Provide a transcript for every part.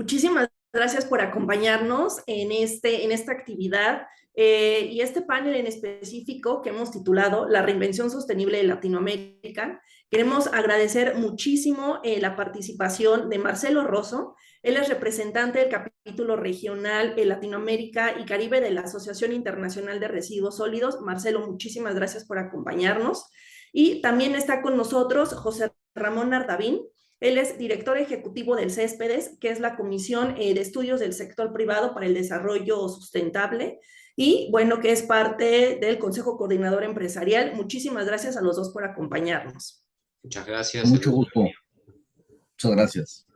Muchísimas gracias por acompañarnos en esta actividad y este panel en específico que hemos titulado La reinvención sostenible de Latinoamérica. Queremos agradecer muchísimo la participación de Marcelo Rosso. Él es representante del capítulo regional en Latinoamérica y Caribe de la Asociación Internacional de Residuos Sólidos. Marcelo, muchísimas gracias por acompañarnos. Y también está con nosotros José Ramón Ardavín. Él es director ejecutivo del CESPEDES, que es la Comisión de Estudios del Sector Privado para el Desarrollo Sustentable, y bueno, que es parte del Consejo Coordinador Empresarial. Muchísimas gracias a los dos por acompañarnos. Muchas Con gracias, el mucho gusto es gusto. mío. Muchas gracias.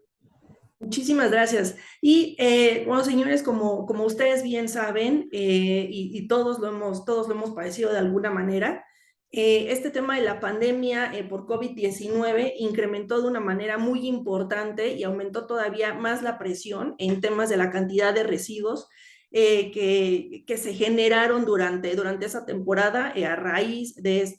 Muchísimas gracias. Y bueno, señores, como ustedes bien saben, y todos lo hemos padecido de alguna manera, este tema de la pandemia por COVID-19 incrementó de una manera muy importante y aumentó todavía más la presión en temas de la cantidad de residuos que se generaron durante esa temporada a raíz de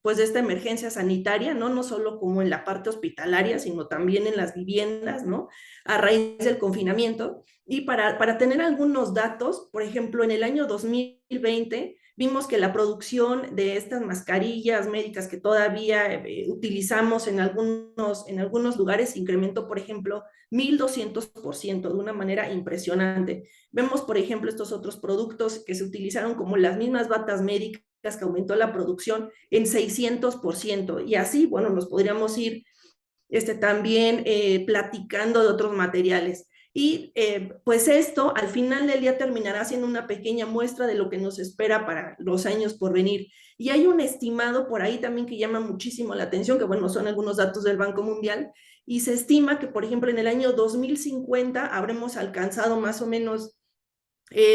pues de esta emergencia sanitaria, ¿no? No solo como en la parte hospitalaria, sino también en las viviendas, ¿no? A raíz del confinamiento. Y para tener algunos datos, por ejemplo, en el año 2020 vimos que la producción de estas mascarillas médicas que todavía utilizamos en algunos lugares incrementó, por ejemplo, 1,200% de una manera impresionante. Vemos, por ejemplo, estos otros productos que se utilizaron como las mismas batas médicas que aumentó la producción en 600%. Y así, bueno, nos podríamos ir también platicando de otros materiales. Y pues esto al final del día terminará siendo una pequeña muestra de lo que nos espera para los años por venir. Y hay un estimado por ahí también que llama muchísimo la atención, que bueno, son algunos datos del Banco Mundial, y se estima que, por ejemplo, en el año 2050 habremos alcanzado más o menos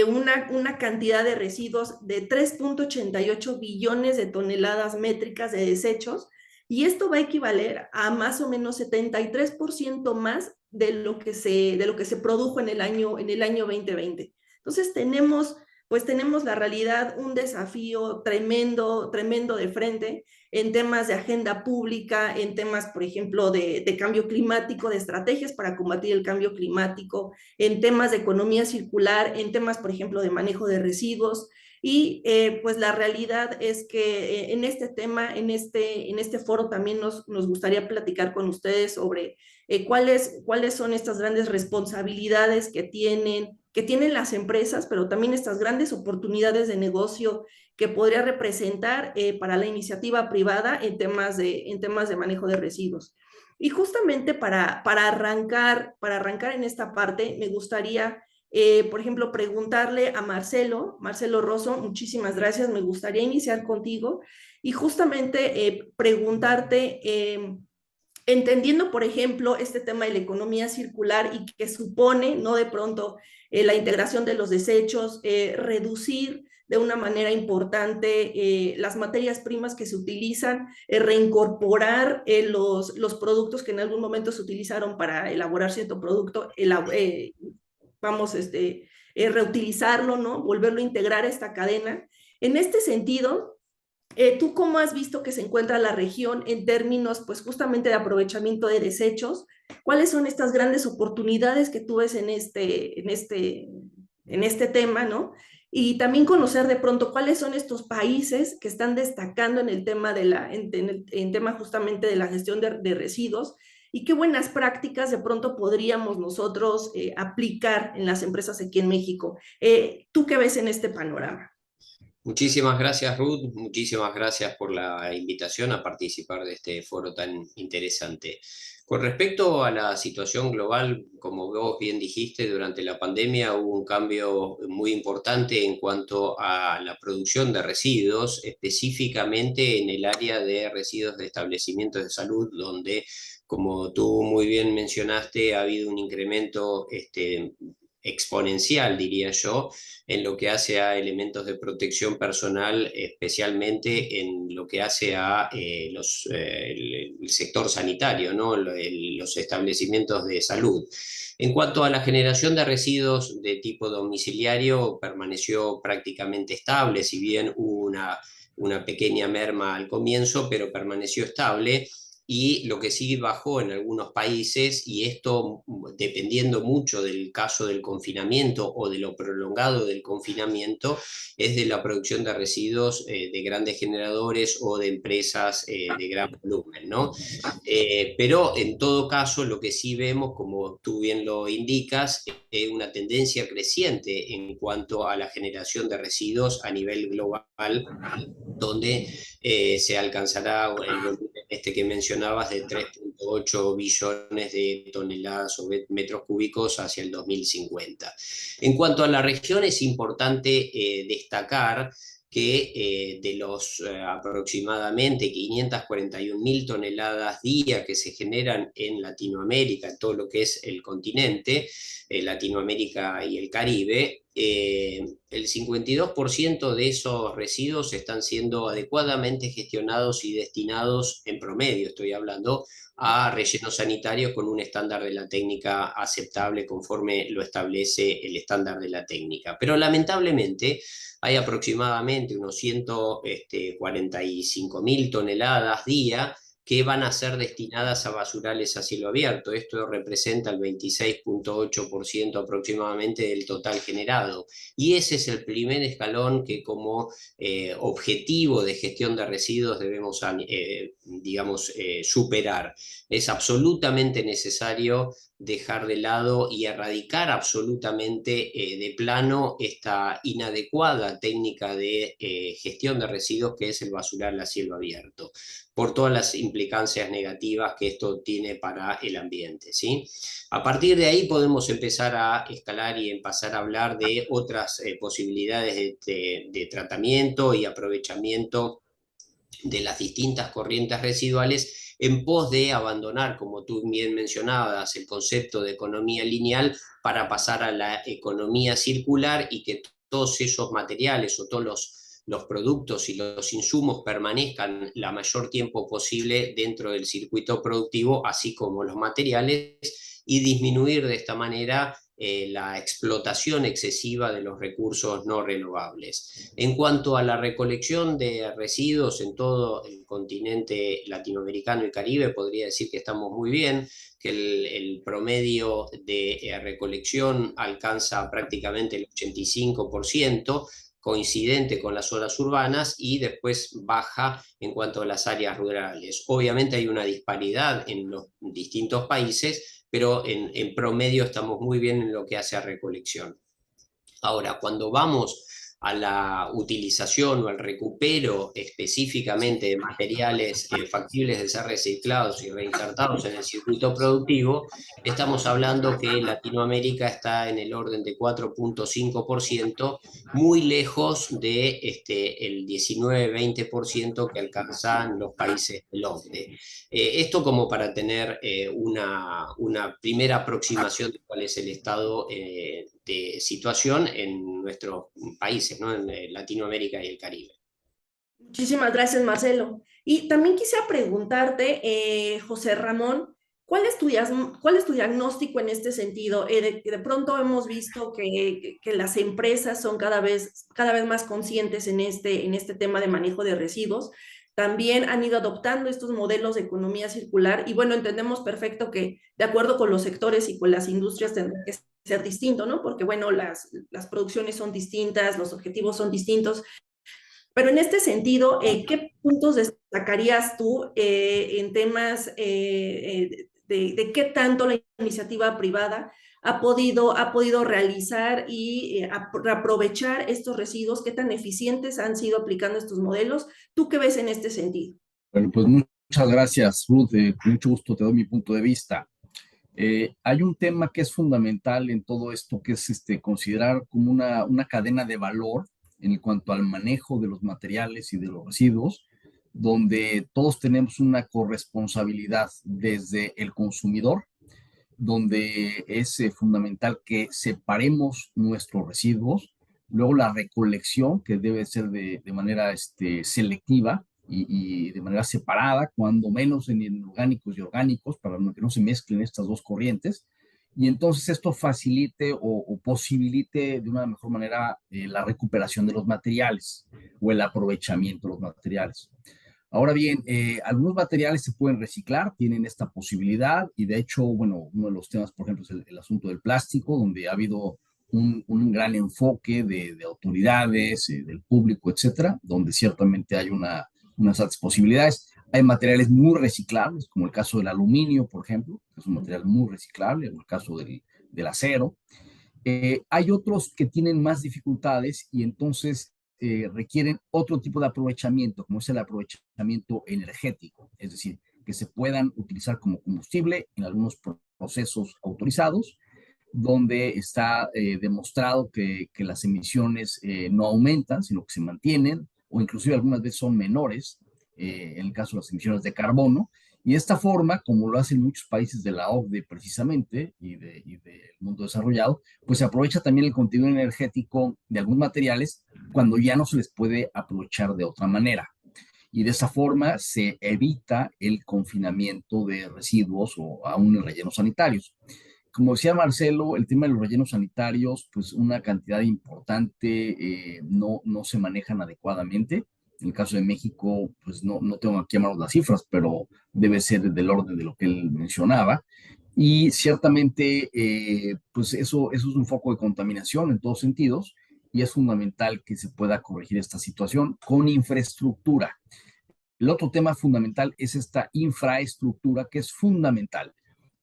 una cantidad de residuos de 3,88 billones de toneladas métricas de desechos, y esto va a equivaler a más o menos 73% más de lo que se produjo en el año 2020. Entonces tenemos la realidad, un desafío tremendo, tremendo de frente en temas de agenda pública, en temas, por ejemplo, de cambio climático, de estrategias para combatir el cambio climático, en temas de economía circular, en temas, por ejemplo, de manejo de residuos. Y pues la realidad es que en este tema, en este foro también nos gustaría platicar con ustedes sobre cuáles son estas grandes responsabilidades que tienen las empresas, pero también estas grandes oportunidades de negocio que podría representar para la iniciativa privada en temas de manejo de residuos. Y justamente para arrancar en esta parte, me gustaría, por ejemplo, preguntarle a Marcelo Rosso, muchísimas gracias, me gustaría iniciar contigo y justamente preguntarte, entendiendo, por ejemplo, este tema de la economía circular y que supone, ¿no? De pronto, la integración de los desechos, reducir de una manera importante las materias primas que se utilizan, reincorporar los productos que en algún momento se utilizaron para elaborar cierto producto, vamos, reutilizarlo, ¿no? Volverlo a integrar a esta cadena. En este sentido, ¿tú cómo has visto que se encuentra la región en términos, pues justamente de aprovechamiento de desechos? ¿Cuáles son estas grandes oportunidades que tú ves en este tema, ¿no? Y también conocer de pronto cuáles son estos países que están destacando en el tema en tema justamente de la gestión de residuos y qué buenas prácticas de pronto podríamos nosotros aplicar en las empresas aquí en México. ¿Tú qué ves en este panorama? Muchísimas gracias, Ruth. Muchísimas gracias por la invitación a participar de este foro tan interesante. Con respecto a la situación global, como vos bien dijiste, durante la pandemia hubo un cambio muy importante en cuanto a la producción de residuos, específicamente en el área de residuos de establecimientos de salud, donde, como tú muy bien mencionaste, ha habido un incremento exponencial, diría yo, en lo que hace a elementos de protección personal, especialmente en lo que hace a el sector sanitario, ¿no? Los establecimientos de salud. En cuanto a la generación de residuos de tipo domiciliario, permaneció prácticamente estable, si bien hubo una pequeña merma al comienzo, pero permaneció estable. y lo que sí bajó en algunos países, y esto dependiendo mucho del caso del confinamiento o de lo prolongado del confinamiento, es de la producción de residuos de grandes generadores o de empresas de gran volumen, ¿no? Pero en todo caso, lo que sí vemos, como tú bien lo indicas, es una tendencia creciente en cuanto a la generación de residuos a nivel global, donde se alcanzará el volumen este que mencionabas de 3,8 billones de toneladas o metros cúbicos hacia el 2050. En cuanto a la región, es importante destacar que de los aproximadamente 541.000 toneladas día que se generan en Latinoamérica, en todo lo que es el continente, Latinoamérica y el Caribe, el 52% de esos residuos están siendo adecuadamente gestionados y destinados, en promedio estoy hablando, a rellenos sanitarios con un estándar de la técnica aceptable conforme lo establece el estándar de la técnica. Pero lamentablemente hay aproximadamente unos 145.000 toneladas día que van a ser destinadas a basurales a cielo abierto. Esto representa el 26,8% aproximadamente del total generado. Y ese es el primer escalón que como objetivo de gestión de residuos debemos, digamos, superar. Es absolutamente necesario dejar de lado y erradicar absolutamente de plano esta inadecuada técnica de gestión de residuos que es el basural a cielo abierto, por todas las implicancias negativas que esto tiene para el ambiente, ¿sí? A partir de ahí podemos empezar a escalar y empezar a hablar de otras posibilidades de tratamiento y aprovechamiento de las distintas corrientes residuales en pos de abandonar, como tú bien mencionabas, el concepto de economía lineal para pasar a la economía circular y que todos esos materiales o todos los productos y los insumos permanezcan la mayor tiempo posible dentro del circuito productivo, así como los materiales, y disminuir de esta manera la explotación excesiva de los recursos no renovables. En cuanto a la recolección de residuos en todo el continente latinoamericano y Caribe, podría decir que estamos muy bien, que el promedio de recolección alcanza prácticamente el 85%, coincidente con las zonas urbanas, y después baja en cuanto a las áreas rurales. Obviamente hay una disparidad en los distintos países, pero en promedio estamos muy bien en lo que hace a recolección. Ahora, cuando vamos a la utilización o al recupero específicamente de materiales factibles de ser reciclados y reinsertados en el circuito productivo, estamos hablando que Latinoamérica está en el orden de 4,5%, muy lejos de el 19-20% que alcanzan los países del OCDE. Esto como para tener una primera aproximación de cuál es el estado de situación en nuestros países, ¿no? En Latinoamérica y el Caribe. Muchísimas gracias, Marcelo. Y también quisiera preguntarte, José Ramón, ¿cuál es tu diagnóstico en este sentido? De pronto hemos visto que las empresas son cada vez más conscientes en este tema de manejo de residuos. También han ido adoptando estos modelos de economía circular y bueno, entendemos perfecto que de acuerdo con los sectores y con las industrias tendrá que ser distinto, ¿no? Porque bueno, las producciones son distintas, los objetivos son distintos. Pero en este sentido, ¿qué puntos destacarías tú en temas de qué tanto la iniciativa privada ha podido realizar y aprovechar estos residuos? ¿Qué tan eficientes han sido aplicando estos modelos? ¿Tú qué ves en este sentido? Bueno, pues muchas gracias, Ruth. Con mucho gusto te doy mi punto de vista. Hay un tema que es fundamental en todo esto, que es considerar como una cadena de valor en cuanto al manejo de los materiales y de los residuos, donde todos tenemos una corresponsabilidad desde el consumidor, donde es fundamental que separemos nuestros residuos, luego la recolección, que debe ser de manera selectiva y de manera separada, cuando menos en orgánicos y orgánicos, para que no se mezclen estas dos corrientes, y entonces esto facilite o posibilite de una mejor manera la recuperación de los materiales o el aprovechamiento de los materiales. Ahora bien, algunos materiales se pueden reciclar, tienen esta posibilidad y de hecho, bueno, uno de los temas, por ejemplo, es el asunto del plástico, donde ha habido un gran enfoque de autoridades, del público, etcétera, donde ciertamente hay unas altas posibilidades. Hay materiales muy reciclables, como el caso del aluminio, por ejemplo, que es un material muy reciclable, o el caso del acero. Hay otros que tienen más dificultades y entonces requieren otro tipo de aprovechamiento, como es el aprovechamiento energético, es decir, que se puedan utilizar como combustible en algunos procesos autorizados, donde está demostrado que las emisiones no aumentan, sino que se mantienen, o inclusive algunas veces son menores, en el caso de las emisiones de carbono. Y de esta forma, como lo hacen muchos países de la OCDE precisamente y del mundo desarrollado, pues se aprovecha también el contenido energético de algunos materiales cuando ya no se les puede aprovechar de otra manera. Y de esa forma se evita el confinamiento de residuos o aún en rellenos sanitarios. Como decía Marcelo, el tema de los rellenos sanitarios, pues una cantidad importante no se manejan adecuadamente. En el caso de México, pues no tengo aquí a mano las cifras, pero debe ser del orden de lo que él mencionaba. Y ciertamente, pues eso es un foco de contaminación en todos sentidos y es fundamental que se pueda corregir esta situación con infraestructura. El otro tema fundamental es esta infraestructura que es fundamental,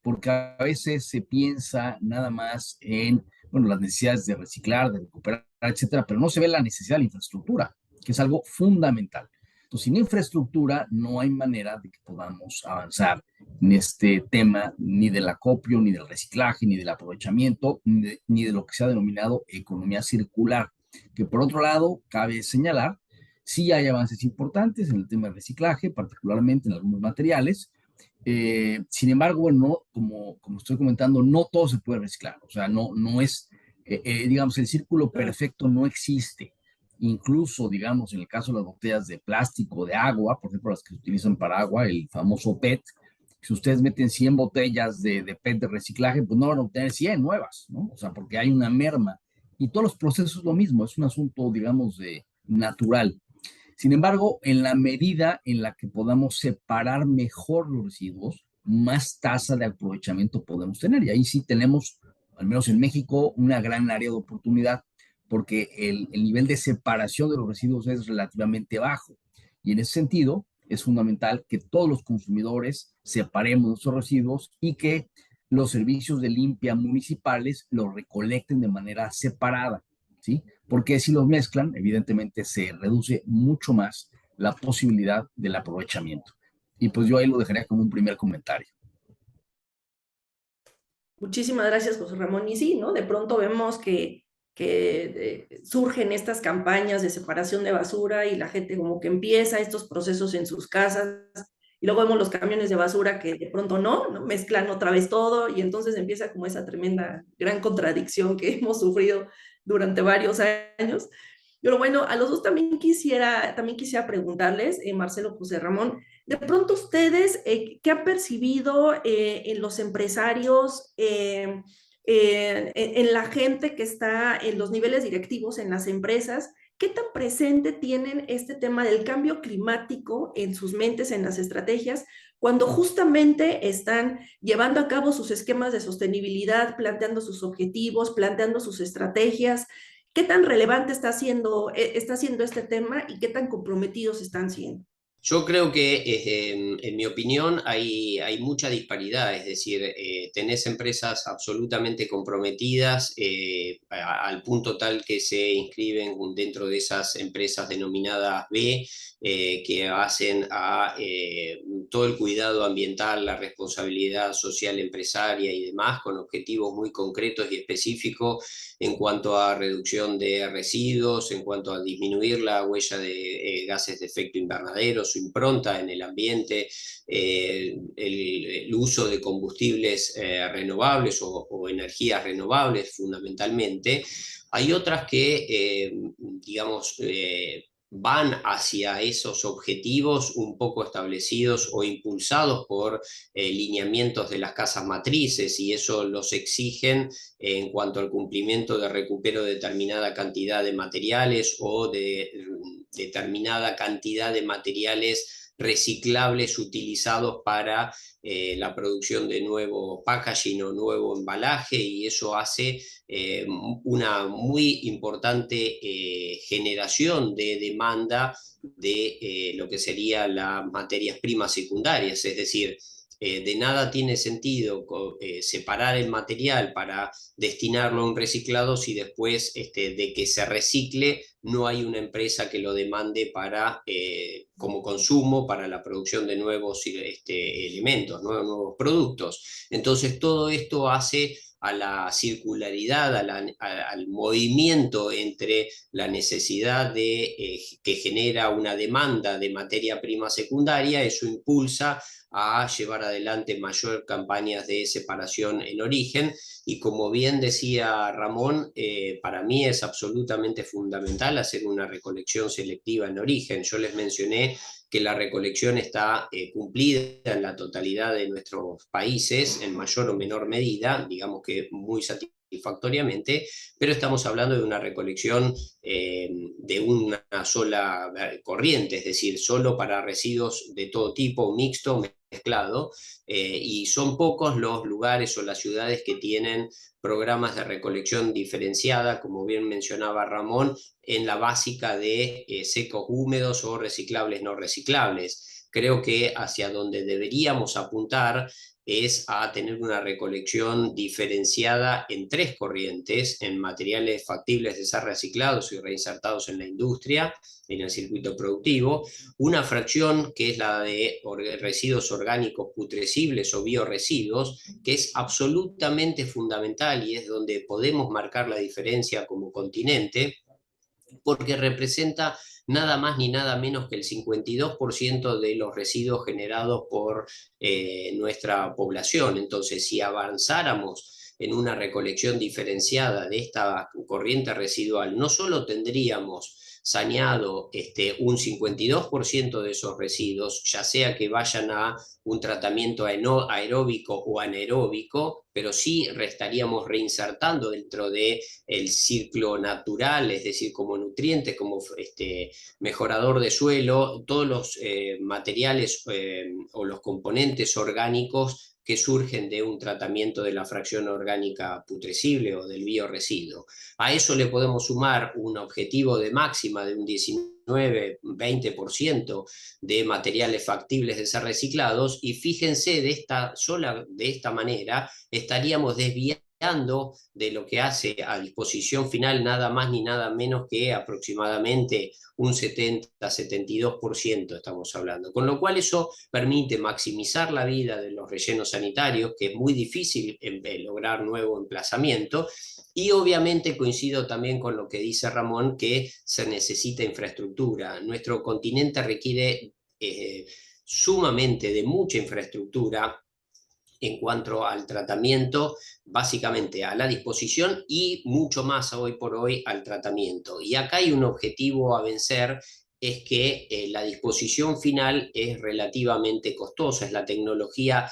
porque a veces se piensa nada más en, bueno, las necesidades de reciclar, de recuperar, etcétera, pero no se ve la necesidad de la infraestructura, que es algo fundamental. Entonces, sin infraestructura no hay manera de que podamos avanzar en este tema, ni del acopio, ni del reciclaje, ni del aprovechamiento, ni de lo que se ha denominado economía circular, que por otro lado, cabe señalar, sí hay avances importantes en el tema del reciclaje, particularmente en algunos materiales. Sin embargo, bueno, como estoy comentando, no todo se puede reciclar. O sea, no es, digamos, el círculo perfecto no existe. Incluso, digamos, en el caso de las botellas de plástico, de agua, por ejemplo, las que se utilizan para agua, el famoso PET, si ustedes meten 100 botellas de PET de reciclaje, pues no van a obtener 100 nuevas, ¿no? O sea, porque hay una merma. Y todos los procesos lo mismo, es un asunto, digamos, natural. Sin embargo, en la medida en la que podamos separar mejor los residuos, más tasa de aprovechamiento podemos tener. Y ahí sí tenemos, al menos en México, una gran área de oportunidad, porque el nivel de separación de los residuos es relativamente bajo. Y en ese sentido, es fundamental que todos los consumidores separemos nuestros residuos y que los servicios de limpia municipales los recolecten de manera separada, ¿sí? Porque si los mezclan, evidentemente se reduce mucho más la posibilidad del aprovechamiento. Y pues yo ahí lo dejaría como un primer comentario. Muchísimas gracias, José Ramón. Y sí, ¿no? De pronto vemos que surgen estas campañas de separación de basura y la gente como que empieza estos procesos en sus casas y luego vemos los camiones de basura que de pronto no mezclan otra vez todo y entonces empieza como esa tremenda gran contradicción que hemos sufrido durante varios años. Pero bueno, a los dos también quisiera preguntarles, Marcelo, José Ramón, de pronto ustedes, ¿qué han percibido en los empresarios, en la gente que está en los niveles directivos en las empresas? ¿Qué tan presente tienen este tema del cambio climático en sus mentes, en las estrategias, cuando justamente están llevando a cabo sus esquemas de sostenibilidad, planteando sus objetivos, planteando sus estrategias? ¿Qué tan relevante está siendo este tema y qué tan comprometidos están siendo? Yo creo que, en mi opinión, hay mucha disparidad, es decir, tenés empresas absolutamente comprometidas al punto tal que se inscriben dentro de esas empresas denominadas B, que hacen a todo el cuidado ambiental, la responsabilidad social empresaria y demás, con objetivos muy concretos y específicos en cuanto a reducción de residuos, en cuanto a disminuir la huella de gases de efecto invernadero, su impronta en el ambiente, el uso de combustibles renovables o energías renovables fundamentalmente. Hay otras que, digamos, van hacia esos objetivos un poco establecidos o impulsados por lineamientos de las casas matrices y eso los exigen en cuanto al cumplimiento de recupero de determinada cantidad de materiales o de determinada cantidad de materiales reciclables utilizados para la producción de nuevo packaging o nuevo embalaje, y eso hace una muy importante generación de demanda de lo que serían las materias primas secundarias, es decir, de nada tiene sentido separar el material para destinarlo a un reciclado si después de que se recicle no hay una empresa que lo demande para, como consumo para la producción de nuevos elementos, nuevos productos. Entonces todo esto hace a la circularidad, al movimiento entre la necesidad que genera una demanda de materia prima secundaria. Eso impulsa a llevar adelante mayor campañas de separación en origen, y como bien decía Ramón, para mí es absolutamente fundamental hacer una recolección selectiva en origen. Yo les mencioné que la recolección está cumplida en la totalidad de nuestros países, en mayor o menor medida, digamos que muy satisfactoriamente, pero estamos hablando de una recolección de una sola corriente, es decir, solo para residuos de todo tipo, mixto, mezclado, y son pocos los lugares o las ciudades que tienen programas de recolección diferenciada, como bien mencionaba Ramón, en la básica de secos húmedos o reciclables no reciclables. Creo que hacia donde deberíamos apuntar es a tener una recolección diferenciada en tres corrientes, en materiales factibles de ser reciclados y reinsertados en la industria, en el circuito productivo, una fracción que es la de residuos orgánicos putrescibles o bioresiduos, que es absolutamente fundamental y es donde podemos marcar la diferencia como continente, porque representa nada más ni nada menos que el 52% de los residuos generados por nuestra población. Entonces, si avanzáramos en una recolección diferenciada de esta corriente residual, no solo tendríamos saneado un 52% de esos residuos, ya sea que vayan a un tratamiento aeróbico o anaeróbico, pero sí estaríamos reinsertando dentro del ciclo natural, es decir, como nutrientes, como mejorador de suelo, todos los materiales o los componentes orgánicos que surgen de un tratamiento de la fracción orgánica putrescible o del bioresiduo. A eso le podemos sumar un objetivo de máxima de un 19-20% de materiales factibles de ser reciclados, y fíjense, de esta manera estaríamos desviando de lo que hace a disposición final nada más ni nada menos que aproximadamente un 70-72% estamos hablando, con lo cual eso permite maximizar la vida de los rellenos sanitarios, que es muy difícil lograr nuevo emplazamiento, y obviamente coincido también con lo que dice Ramón, que se necesita infraestructura. Nuestro continente requiere sumamente de mucha infraestructura en cuanto al tratamiento, básicamente a la disposición, y mucho más hoy por hoy al tratamiento. Y acá hay un objetivo a vencer, es que la disposición final es relativamente costosa, es la tecnología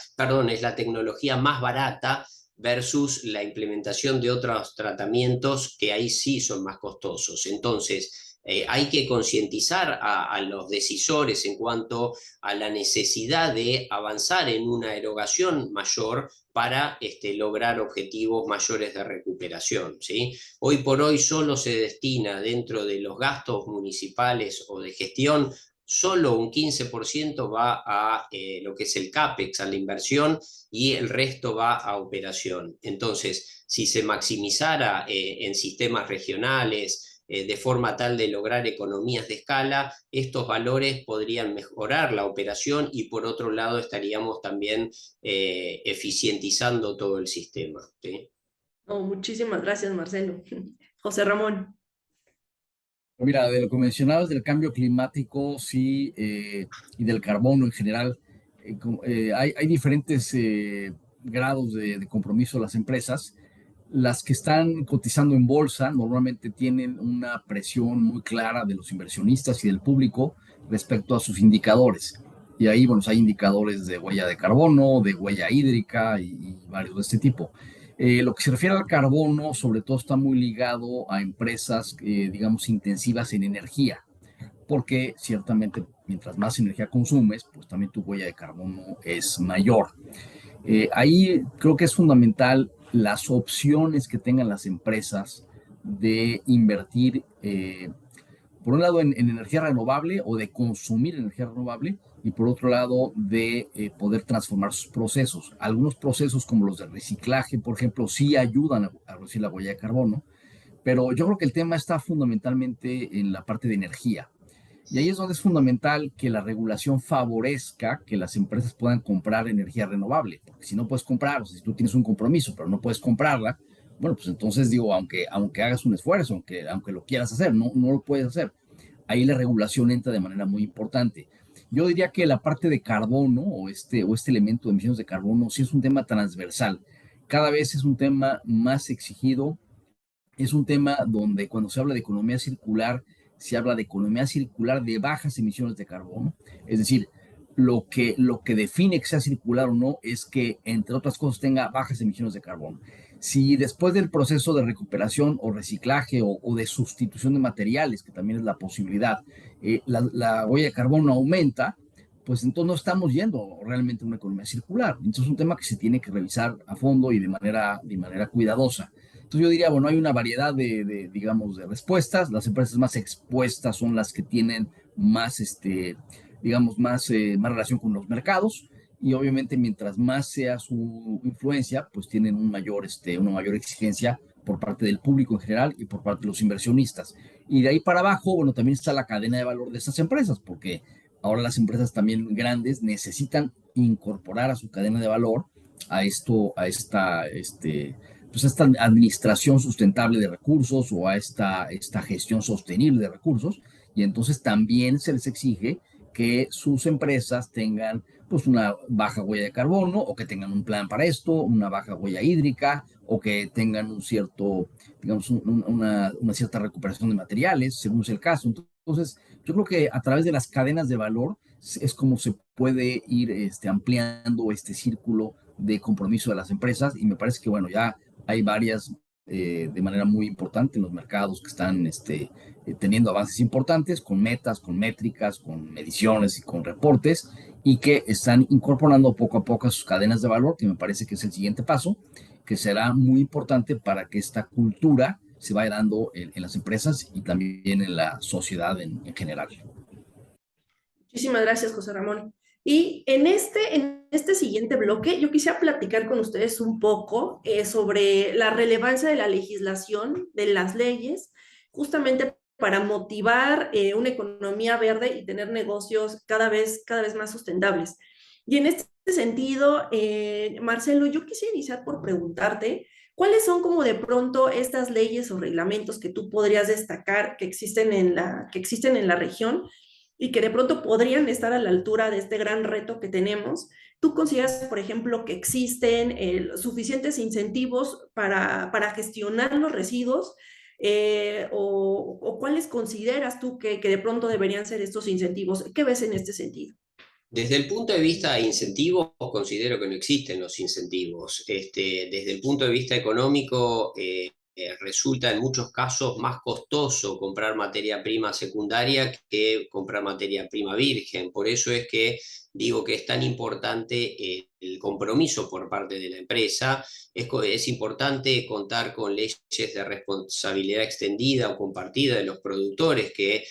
más barata versus la implementación de otros tratamientos que ahí sí son más costosos. Entonces, hay que concientizar a los decisores en cuanto a la necesidad de avanzar en una erogación mayor para lograr objetivos mayores de recuperación, ¿sí? Hoy por hoy solo se destina dentro de los gastos municipales o de gestión, solo un 15% va a lo que es el CAPEX, a la inversión, y el resto va a operación. Entonces, si se maximizara en sistemas regionales, de forma tal de lograr economías de escala, estos valores podrían mejorar la operación, y por otro lado estaríamos también eficientizando todo el sistema, ¿sí? Oh, muchísimas gracias, Marcelo. José Ramón. Mira, de lo que mencionabas del cambio climático, sí, y del carbono en general, hay diferentes grados de compromiso de las empresas. Las que están cotizando en bolsa normalmente tienen una presión muy clara de los inversionistas y del público respecto a sus indicadores. Y ahí, bueno, hay indicadores de huella de carbono, de huella hídrica y varios de este tipo. Lo que se refiere al carbono, sobre todo está muy ligado a empresas, digamos, intensivas en energía, porque ciertamente mientras más energía consumes, pues también tu huella de carbono es mayor. Ahí creo que es fundamental las opciones que tengan las empresas de invertir, por un lado, en energía renovable o de consumir energía renovable, y por otro lado, de poder transformar sus procesos. Algunos procesos, como los de reciclaje, por ejemplo, sí ayudan a reducir la huella de carbono, pero yo creo que el tema está fundamentalmente en la parte de energía. Y ahí es donde es fundamental que la regulación favorezca que las empresas puedan comprar energía renovable, porque si no puedes comprar, o sea, si tú tienes un compromiso, pero no puedes comprarla, bueno, pues entonces digo, aunque hagas un esfuerzo, aunque lo quieras hacer, no lo puedes hacer. Ahí la regulación entra de manera muy importante. Yo diría que la parte de carbono o este elemento de emisiones de carbono sí es un tema transversal. Cada vez es un tema más exigido, es un tema donde cuando se habla de economía circular, se habla de economía circular de bajas emisiones de carbono. Es decir, lo que define que sea circular o no es que, entre otras cosas, tenga bajas emisiones de carbono. Si después del proceso de recuperación o reciclaje o de sustitución de materiales, que también es la posibilidad, la huella de carbono aumenta, pues entonces no estamos yendo realmente a una economía circular. Entonces es un tema que se tiene que revisar a fondo y de manera cuidadosa. Entonces yo diría, bueno, hay una variedad digamos, de respuestas. Las empresas más expuestas son las que tienen más, digamos, más relación con los mercados. Y obviamente mientras más sea su influencia, pues tienen una mayor exigencia por parte del público en general y por parte de los inversionistas. Y de ahí para abajo, bueno, también está la cadena de valor de estas empresas, porque ahora las empresas también grandes necesitan incorporar a su cadena de valor pues a esta administración sustentable de recursos o a esta gestión sostenible de recursos, y entonces también se les exige que sus empresas tengan pues una baja huella de carbono, o que tengan un plan para esto, una baja huella hídrica, o que tengan un cierto, digamos, una cierta recuperación de materiales, según es el caso. Entonces, yo creo que a través de las cadenas de valor es como se puede ir ampliando este círculo de compromiso de las empresas, y me parece que, bueno, ya hay varias de manera muy importante en los mercados que están teniendo avances importantes con metas, con métricas, con mediciones y con reportes, y que están incorporando poco a poco a sus cadenas de valor, que me parece que es el siguiente paso, que será muy importante para que esta cultura se vaya dando en las empresas y también en la sociedad en general. Muchísimas gracias, José Ramón. Y en este siguiente bloque, yo quisiera platicar con ustedes un poco sobre la relevancia de la legislación, de las leyes, justamente para motivar una economía verde y tener negocios cada vez más sustentables. Y en este sentido, Marcelo, yo quisiera iniciar por preguntarte, ¿cuáles son como de pronto estas leyes o reglamentos que tú podrías destacar que existen en la región y que de pronto podrían estar a la altura de este gran reto que tenemos? ¿Tú consideras, por ejemplo, que existen suficientes incentivos para gestionar los residuos? O cuáles consideras tú que de pronto deberían ser estos incentivos? ¿Qué ves en este sentido? Desde el punto de vista de incentivos, considero que no existen los incentivos. Desde el punto de vista económico, resulta en muchos casos más costoso comprar materia prima secundaria que comprar materia prima virgen. Por eso es que digo que es tan importante el compromiso por parte de la empresa. Es importante contar con leyes de responsabilidad extendida o compartida de los productores que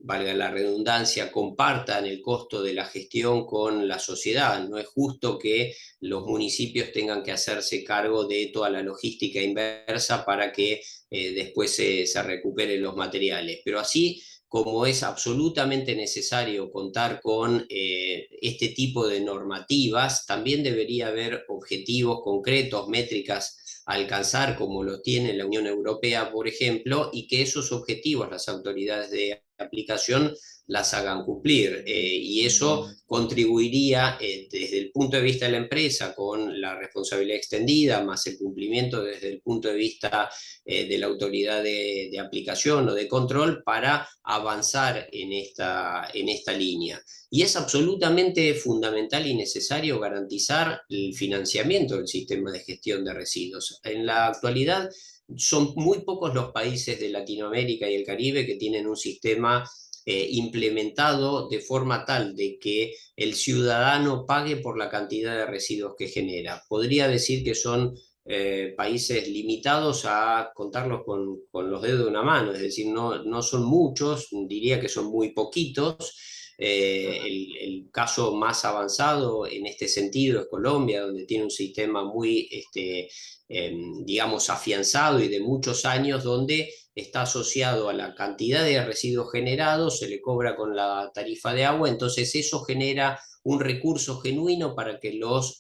valga la redundancia, compartan el costo de la gestión con la sociedad. No es justo que los municipios tengan que hacerse cargo de toda la logística inversa para que después se recuperen los materiales. Pero así como es absolutamente necesario contar con este tipo de normativas, también debería haber objetivos concretos, métricas a alcanzar, como lo tiene la Unión Europea, por ejemplo, y que esos objetivos las autoridades de aplicación las hagan cumplir. Y eso contribuiría desde el punto de vista de la empresa con la responsabilidad extendida, más el cumplimiento desde el punto de vista de la autoridad de aplicación o de control, para avanzar en esta línea. Y es absolutamente fundamental y necesario garantizar el financiamiento del sistema de gestión de residuos. En la actualidad son muy pocos los países de Latinoamérica y el Caribe que tienen un sistema implementado de forma tal de que el ciudadano pague por la cantidad de residuos que genera. Podría decir que son países limitados a contarlos con los dedos de una mano, es decir, no son muchos, diría que son muy poquitos. El caso más avanzado en este sentido es Colombia, donde tiene un sistema muy, digamos, afianzado y de muchos años, donde está asociado a la cantidad de residuos generados, se le cobra con la tarifa de agua, entonces eso genera un recurso genuino para que los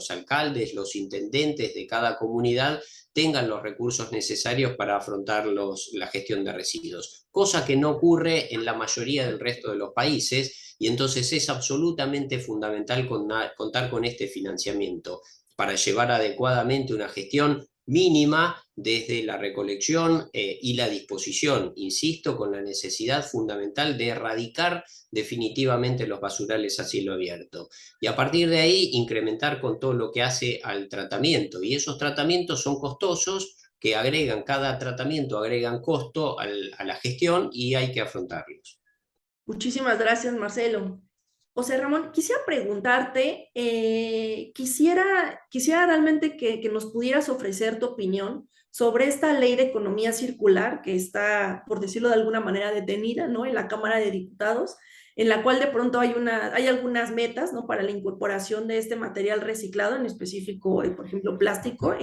alcaldes, los intendentes de cada comunidad tengan los recursos necesarios para afrontar la gestión de residuos, cosa que no ocurre en la mayoría del resto de los países, y entonces es absolutamente fundamental contar con este financiamiento para llevar adecuadamente una gestión mínima desde la recolección y la disposición, insisto, con la necesidad fundamental de erradicar definitivamente los basurales a cielo abierto. Y a partir de ahí, incrementar con todo lo que hace al tratamiento. Y esos tratamientos son costosos, que agregan, cada tratamiento agregan costo a la gestión y hay que afrontarlos. Muchísimas gracias, Marcelo. José Ramón, quisiera preguntarte, quisiera realmente que nos pudieras ofrecer tu opinión sobre esta ley de economía circular que está, por decirlo de alguna manera, detenida, ¿no? En la Cámara de Diputados, en la cual de pronto hay algunas metas, ¿no? Para la incorporación de este material reciclado, en específico, por ejemplo, plástico,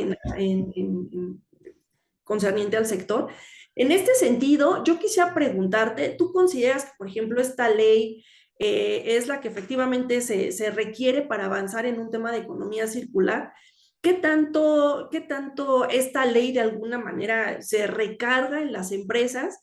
concerniente al sector. En este sentido, yo quisiera preguntarte, ¿tú consideras que, por ejemplo, esta ley es la que efectivamente se requiere para avanzar en un tema de economía circular? Qué tanto esta ley de alguna manera se recarga en las empresas?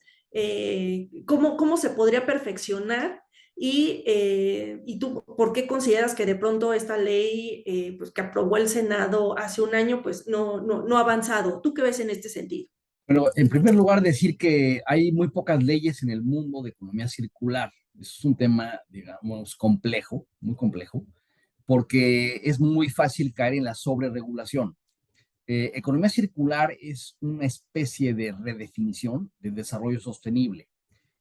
¿Cómo se podría perfeccionar? Y tú, ¿por qué consideras que de pronto esta ley pues, que aprobó el Senado hace un año pues no ha avanzado? ¿Tú qué ves en este sentido? Bueno, en primer lugar, decir que hay muy pocas leyes en el mundo de economía circular. Eso es un tema, digamos, complejo, muy complejo, porque es muy fácil caer en la sobreregulación. Economía circular es una especie de redefinición de desarrollo sostenible.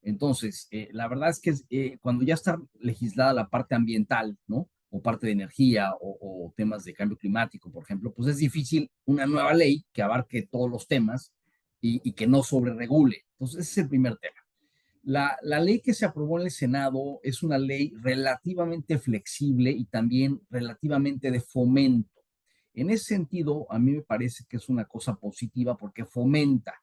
Entonces, la verdad es que cuando ya está legislada la parte ambiental, ¿no? O parte de energía o temas de cambio climático, por ejemplo, pues es difícil una nueva ley que abarque todos los temas y que no sobreregule. Entonces, ese es el primer tema. La ley que se aprobó en el Senado es una ley relativamente flexible y también relativamente de fomento. En ese sentido, a mí me parece que es una cosa positiva porque fomenta.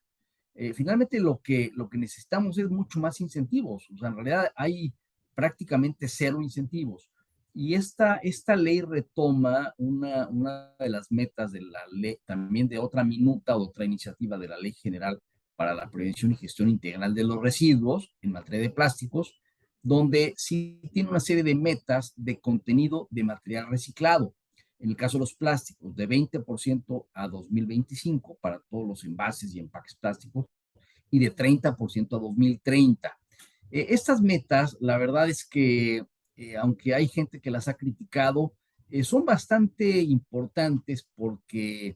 Finalmente, lo que necesitamos es mucho más incentivos. O sea, en realidad hay prácticamente cero incentivos. Y esta ley retoma una de las metas de la ley, también de otra minuta o otra iniciativa de la Ley General para la Prevención y Gestión Integral de los Residuos en materia de plásticos, donde sí tiene una serie de metas de contenido de material reciclado. En el caso de los plásticos, de 20% a 2025 para todos los envases y empaques plásticos y de 30% a 2030. Estas metas, la verdad es que, aunque hay gente que las ha criticado, son bastante importantes porque,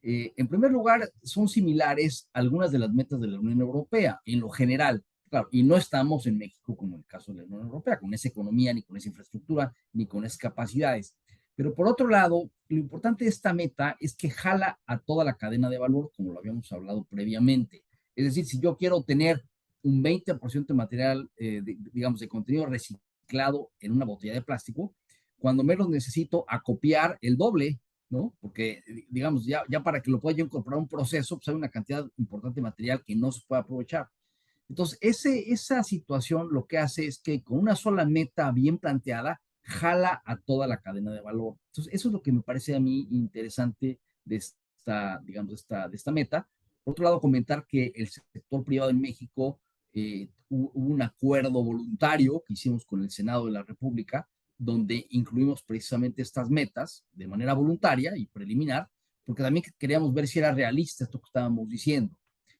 en primer lugar, son similares a algunas de las metas de la Unión Europea en lo general. Claro, y no estamos en México como en el caso de la Unión Europea, con esa economía, ni con esa infraestructura, ni con esas capacidades. Pero por otro lado, lo importante de esta meta es que jala a toda la cadena de valor, como lo habíamos hablado previamente. Es decir, si yo quiero tener un 20% de material, digamos, de contenido reciclado en una botella de plástico, cuando menos necesito acopiar el doble, ¿no? Porque, digamos, ya para que lo pueda yo incorporar a un proceso, pues hay una cantidad importante de material que no se puede aprovechar. Entonces, esa situación lo que hace es que con una sola meta bien planteada, jala a toda la cadena de valor. Entonces, eso es lo que me parece a mí interesante de digamos, de esta meta. Por otro lado, comentar que el sector privado en México hubo un acuerdo voluntario que hicimos con el Senado de la República, donde incluimos precisamente estas metas de manera voluntaria y preliminar, porque también queríamos ver si era realista esto que estábamos diciendo.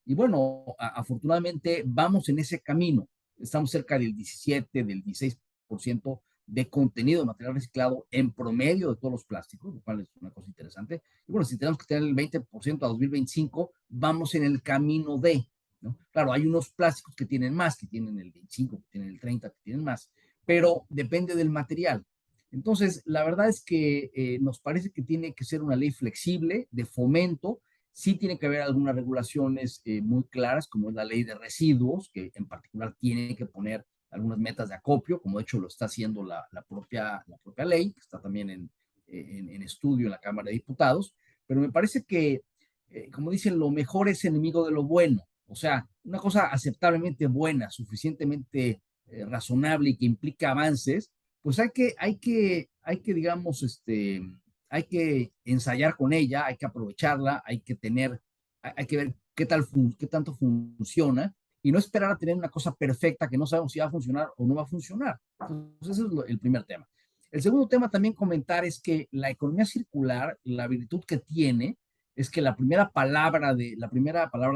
Y bueno, afortunadamente vamos en ese camino. Estamos cerca del 17, del 16% de contenido de material reciclado en promedio de todos los plásticos, lo cual es una cosa interesante. Y bueno, si tenemos que tener el 20% a 2025, vamos en el camino de. ¿no? Claro, hay unos plásticos que tienen más, que tienen el 25, que tienen el 30, que tienen más, pero depende del material. Entonces, la verdad es que nos parece que tiene que ser una ley flexible, de fomento. Sí tiene que haber algunas regulaciones muy claras, como es la ley de residuos, que en particular tiene que poner algunas metas de acopio, como de hecho lo está haciendo la propia ley, que está también en estudio en la Cámara de Diputados. Pero me parece que, como dicen, lo mejor es enemigo de lo bueno. O sea, una cosa aceptablemente buena, suficientemente razonable y que implica avances, pues digamos, hay que ensayar con ella, hay que aprovecharla, hay que ver qué tanto funciona y no esperar a tener una cosa perfecta que no sabemos si va a funcionar o no va a funcionar. Entonces, ese es el primer tema. El segundo tema también comentar es que la economía circular, la virtud que tiene, es que la primera palabra de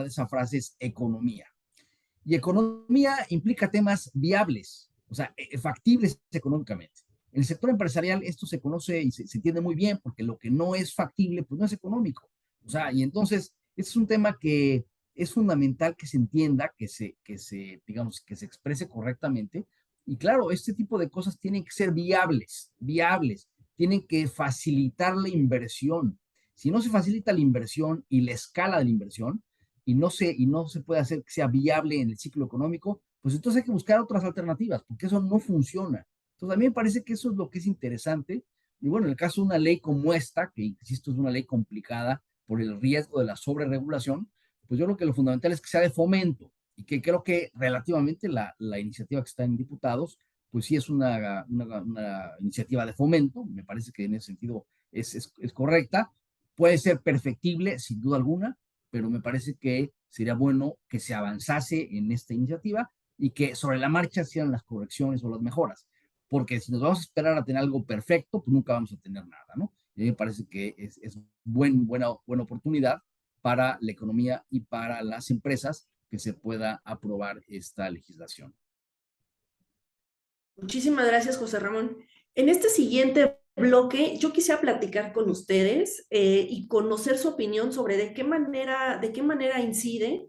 esa frase es economía. Y economía implica temas viables, o sea, factibles económicamente. En el sector empresarial esto se conoce y se entiende muy bien porque lo que no es factible, pues no es económico. O sea, y entonces, este es un tema que es fundamental que se entienda, digamos, que se exprese correctamente. Y claro, este tipo de cosas tienen que ser viables, tienen que facilitar la inversión. Si no se facilita la inversión y la escala de la inversión, y no se puede hacer que sea viable en el ciclo económico, pues entonces hay que buscar otras alternativas, porque eso no funciona. Entonces, a mí me parece que eso es lo que es interesante. Y bueno, en el caso de una ley como esta, que insisto, es una ley complicada por el riesgo de la sobreregulación, pues yo creo que lo fundamental es que sea de fomento y que creo que relativamente la iniciativa que está en diputados, pues sí es una iniciativa de fomento, me parece que en ese sentido es correcta, puede ser perfectible, sin duda alguna, pero me parece que sería bueno que se avanzase en esta iniciativa y que sobre la marcha sean las correcciones o las mejoras, porque si nos vamos a esperar a tener algo perfecto, pues nunca vamos a tener nada, ¿no? Y a mí me parece que es buena oportunidad para la economía y para las empresas que se pueda aprobar esta legislación. Muchísimas gracias, José Ramón. En este siguiente bloque, yo quisiera platicar con ustedes y conocer su opinión sobre de qué manera incide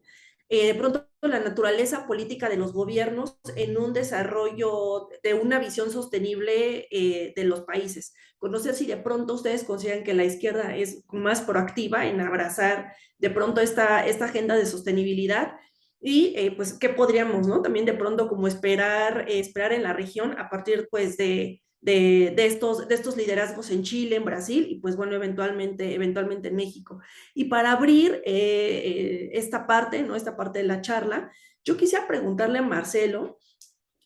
de pronto la naturaleza política de los gobiernos en un desarrollo de una visión sostenible de los países. Conocer si de pronto ustedes consideran que la izquierda es más proactiva en abrazar de pronto esta agenda de sostenibilidad y pues qué podríamos, ¿no? También de pronto como esperar en la región a partir pues de estos liderazgos en Chile, en Brasil y pues bueno, eventualmente en México. Y para abrir esta parte, ¿no? Esta parte de la charla, yo quisiera preguntarle a Marcelo,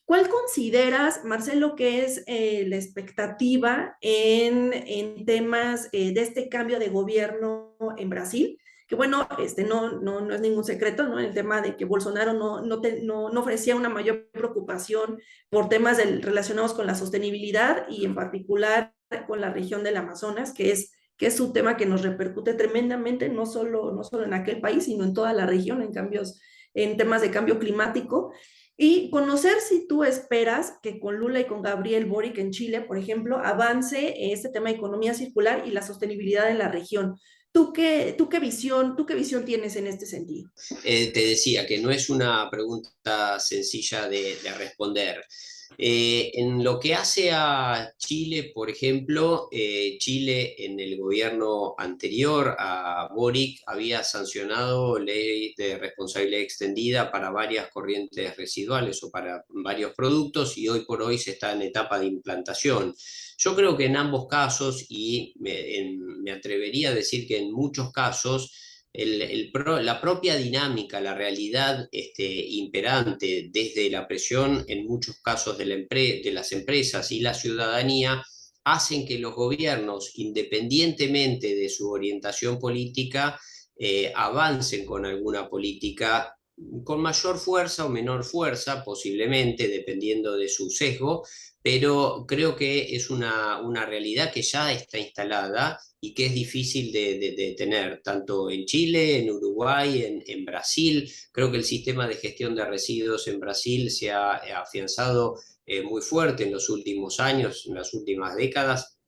¿cuál consideras, Marcelo, que es la expectativa en temas de este cambio de gobierno en Brasil? Que bueno, no es ningún secreto, ¿no? El tema de que Bolsonaro no ofrecía una mayor preocupación por temas relacionados con la sostenibilidad y en particular con la región del Amazonas, que es un tema que nos repercute tremendamente, no solo en aquel país, sino en toda la región, en temas de cambio climático. Y conocer si tú esperas que con Lula y con Gabriel Boric en Chile, por ejemplo, avance este tema de economía circular y la sostenibilidad en la región. Tú qué visión tienes en este sentido? Te decía que no es una pregunta sencilla de responder. En lo que hace a Chile, por ejemplo, Chile en el gobierno anterior a Boric había sancionado ley de responsabilidad extendida para varias corrientes residuales o para varios productos y hoy por hoy se está en etapa de implantación. Yo creo que en ambos casos, y me atrevería a decir que en muchos casos, la propia dinámica, la realidad imperante desde la presión en muchos casos de las empresas y la ciudadanía hacen que los gobiernos, independientemente de su orientación política, avancen con alguna política con mayor fuerza o menor fuerza, posiblemente, dependiendo de su sesgo, pero creo que es una realidad que ya está instalada y que es difícil de tener, tanto en Chile, en Uruguay, en Brasil. Creo que el sistema de gestión de residuos en Brasil se ha afianzado muy fuerte en los últimos años, en las últimas décadas,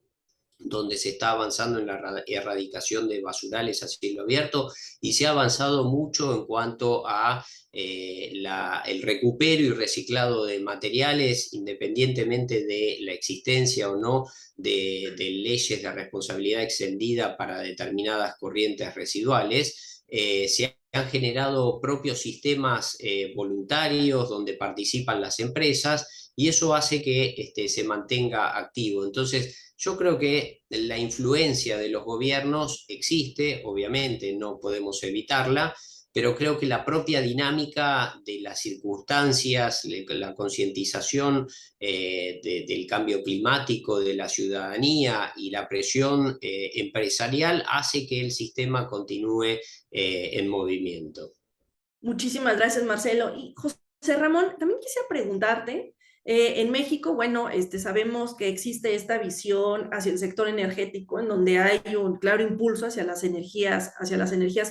donde se está avanzando en la erradicación de basurales a cielo abierto, y se ha avanzado mucho en cuanto a el recupero y reciclado de materiales, independientemente de la existencia o no de leyes de responsabilidad extendida para determinadas corrientes residuales. Se han generado propios sistemas voluntarios donde participan las empresas, y eso hace que se mantenga activo. Entonces, yo creo que la influencia de los gobiernos existe, obviamente no podemos evitarla, pero creo que la propia dinámica de las circunstancias, la concientización del cambio climático de la ciudadanía y la presión empresarial hace que el sistema continúe en movimiento. Muchísimas gracias, Marcelo. Y José Ramón, también quisiera preguntarte, en México, bueno, sabemos que existe esta visión hacia el sector energético, en donde hay un claro impulso hacia las energías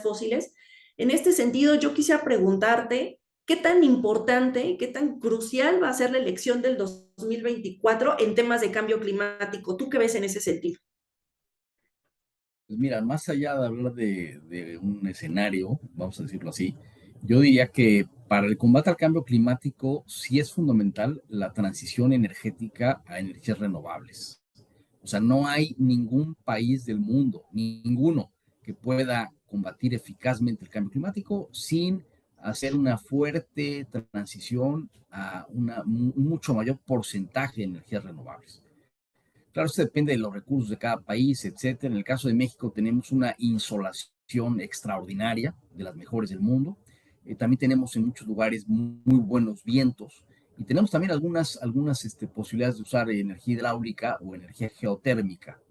fósiles. En este sentido, yo quisiera preguntarte, ¿qué tan importante, qué tan crucial va a ser la elección del 2024 en temas de cambio climático? ¿Tú qué ves en ese sentido? Pues mira, más allá de hablar de un escenario, vamos a decirlo así, yo diría que para el combate al cambio climático sí es fundamental la transición energética a energías renovables. O sea, no hay ningún país del mundo, ninguno, que pueda combatir eficazmente el cambio climático sin hacer una fuerte transición a un mucho mayor porcentaje de energías renovables. Claro, esto depende de los recursos de cada país, etcétera. En el caso de México tenemos una insolación extraordinaria, de las mejores del mundo. También tenemos en muchos lugares muy buenos vientos y tenemos también algunas posibilidades de usar energía hidráulica o energía geotérmica.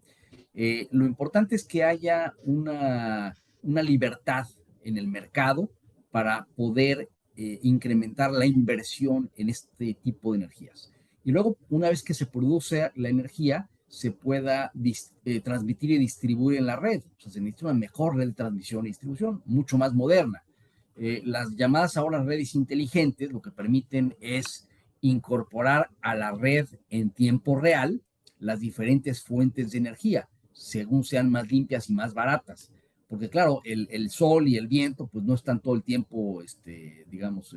Lo importante es que haya una libertad en el mercado para poder incrementar la inversión en este tipo de energías. Y luego, una vez que se produce la energía, se pueda transmitir y distribuir en la red. O sea, se necesita una mejor red de transmisión y distribución, mucho más moderna. Las llamadas ahora redes inteligentes lo que permiten es incorporar a la red en tiempo real las diferentes fuentes de energía, según sean más limpias y más baratas. Porque claro, el sol y el viento pues no están todo el tiempo, digamos,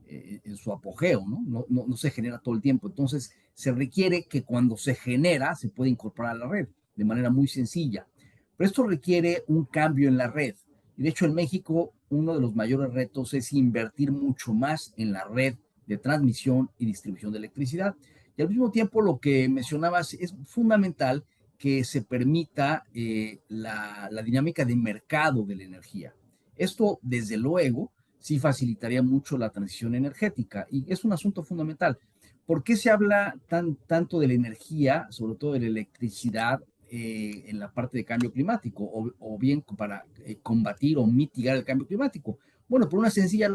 en su apogeo, ¿no? No se genera todo el tiempo. Entonces, se requiere que cuando se genera se pueda incorporar a la red de manera muy sencilla. Pero esto requiere un cambio en la red. Y de hecho, en México, uno de los mayores retos es invertir mucho más en la red de transmisión y distribución de electricidad. Y al mismo tiempo, lo que mencionabas es fundamental que se permita la dinámica de mercado de la energía. Esto, desde luego, sí facilitaría mucho la transición energética y es un asunto fundamental. ¿Por qué se habla tanto de la energía, sobre todo de la electricidad, en la parte de cambio climático o bien para combatir o mitigar el cambio climático? Bueno, por una sencilla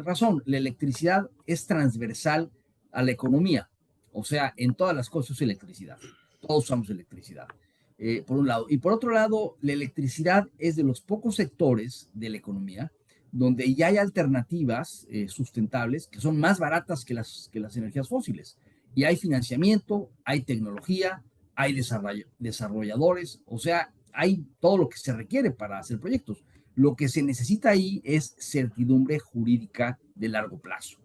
razón, la electricidad es transversal a la economía, o sea, en todas las cosas es electricidad, todos usamos electricidad, por un lado. Y por otro lado, la electricidad es de los pocos sectores de la economía donde ya hay alternativas sustentables que son más baratas que las energías fósiles. Y hay financiamiento, hay tecnología, hay desarrolladores, o sea, hay todo lo que se requiere para hacer proyectos. Lo que se necesita ahí es certidumbre jurídica de largo plazo.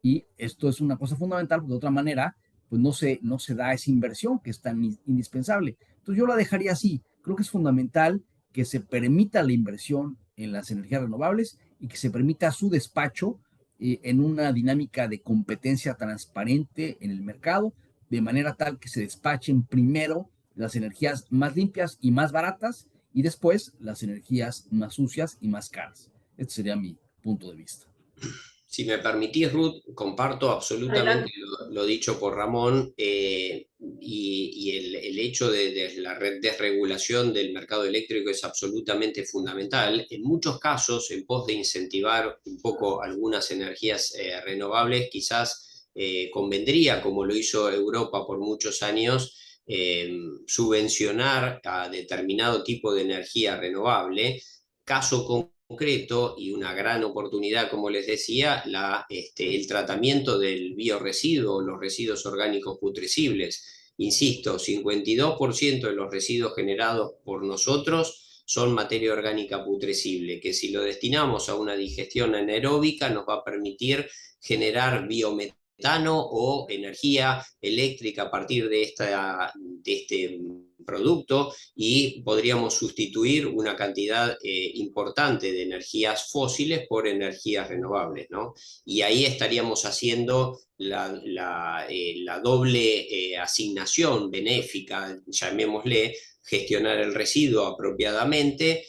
Y esto es una cosa fundamental, porque de otra manera, pues no se da esa inversión que es tan indispensable. Entonces yo la dejaría así. Creo que es fundamental que se permita la inversión en las energías renovables y que se permita su despacho en una dinámica de competencia transparente en el mercado, de manera tal que se despachen primero las energías más limpias y más baratas y después las energías más sucias y más caras. Este sería mi punto de vista. Si me permitís, Ruth, comparto absolutamente Adelante. lo dicho por Ramón, y el hecho de la desregulación del mercado eléctrico es absolutamente fundamental. En muchos casos, en pos de incentivar un poco algunas energías renovables, quizás convendría, como lo hizo Europa por muchos años, subvencionar a determinado tipo de energía renovable. Caso concreto y una gran oportunidad, como les decía, el tratamiento del biorresiduo, los residuos orgánicos putrescibles. Insisto, 52% de los residuos generados por nosotros son materia orgánica putrescible, que si lo destinamos a una digestión anaeróbica nos va a permitir generar biometano o energía eléctrica a partir de este producto, y podríamos sustituir una cantidad importante de energías fósiles por energías renovables, ¿no? Y ahí estaríamos haciendo la doble asignación benéfica, llamémosle, gestionar el residuo apropiadamente,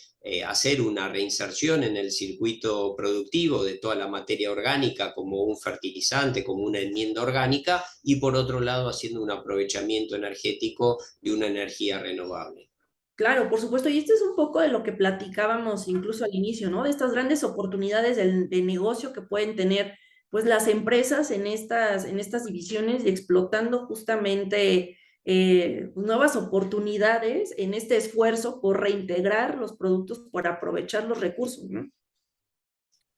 hacer una reinserción en el circuito productivo de toda la materia orgánica como un fertilizante, como una enmienda orgánica, y por otro lado haciendo un aprovechamiento energético de una energía renovable. Claro, por supuesto, y esto es un poco de lo que platicábamos incluso al inicio, ¿no? De estas grandes oportunidades de negocio que pueden tener pues las empresas en estas divisiones y explotando justamente nuevas oportunidades en este esfuerzo por reintegrar los productos, por aprovechar los recursos, ¿no?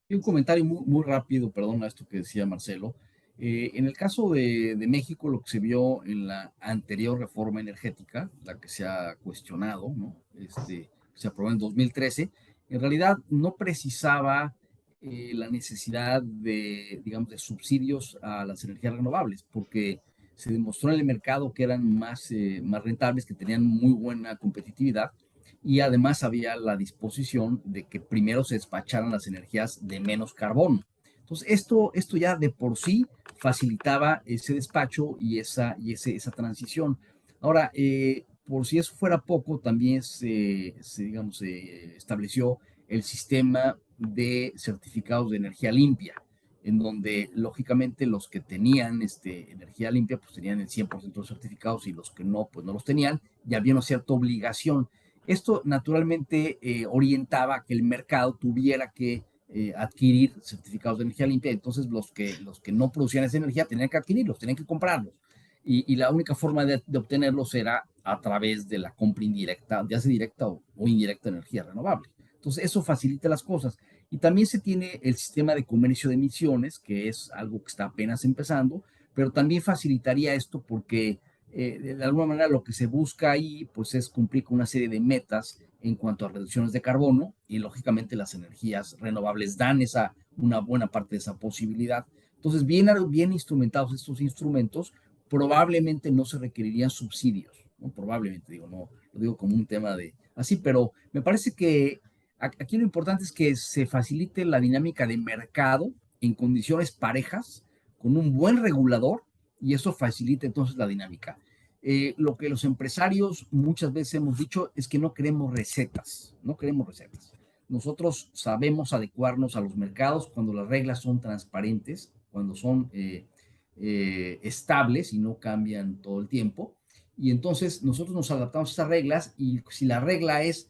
Y un comentario muy rápido, perdón, a esto que decía Marcelo. En el caso de México, lo que se vio en la anterior reforma energética, la que se ha cuestionado, ¿no? Se aprobó en 2013, en realidad no precisaba la necesidad de, digamos, de subsidios a las energías renovables, porque se demostró en el mercado que eran más rentables, que tenían muy buena competitividad, y además había la disposición de que primero se despacharan las energías de menos carbono. Entonces, esto ya de por sí facilitaba ese despacho y esa transición. Ahora, por si eso fuera poco, también digamos, se estableció el sistema de certificados de energía limpia, en donde lógicamente los que tenían energía limpia pues tenían el 100% de certificados, y los que no, pues no los tenían, y había una cierta obligación. Esto naturalmente orientaba a que el mercado tuviera que adquirir certificados de energía limpia. Entonces los que no producían esa energía tenían que adquirirlos, tenían que comprarlos. Y la única forma de obtenerlos era a través de la compra indirecta, ya sea directa o indirecta de energía renovable. Entonces eso facilita las cosas. Y también se tiene el sistema de comercio de emisiones, que es algo que está apenas empezando, pero también facilitaría esto porque de alguna manera lo que se busca ahí pues es cumplir con una serie de metas en cuanto a reducciones de carbono, y lógicamente las energías renovables dan una buena parte de esa posibilidad. Entonces, bien instrumentados estos instrumentos, probablemente no se requerirían subsidios, ¿no? Probablemente, digo, no lo digo como un tema de así, pero me parece que aquí lo importante es que se facilite la dinámica de mercado en condiciones parejas, con un buen regulador, y eso facilita entonces la dinámica. Lo que los empresarios muchas veces hemos dicho es que no queremos recetas, no queremos recetas. Nosotros sabemos adecuarnos a los mercados cuando las reglas son transparentes, cuando son estables y no cambian todo el tiempo. Y entonces nosotros nos adaptamos a estas reglas, y si la regla es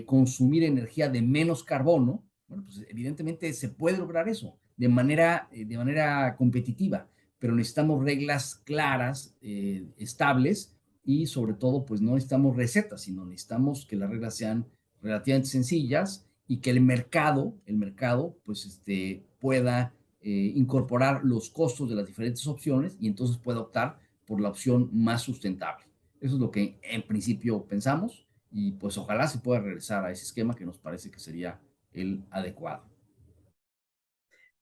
consumir energía de menos carbono, bueno, pues evidentemente se puede lograr eso de manera competitiva, pero necesitamos reglas claras, estables, y sobre todo, pues no necesitamos recetas, sino necesitamos que las reglas sean relativamente sencillas, y que el mercado pues pueda incorporar los costos de las diferentes opciones, y entonces pueda optar por la opción más sustentable. Eso es lo que en principio pensamos, y pues ojalá se pueda regresar a ese esquema que nos parece que sería el adecuado.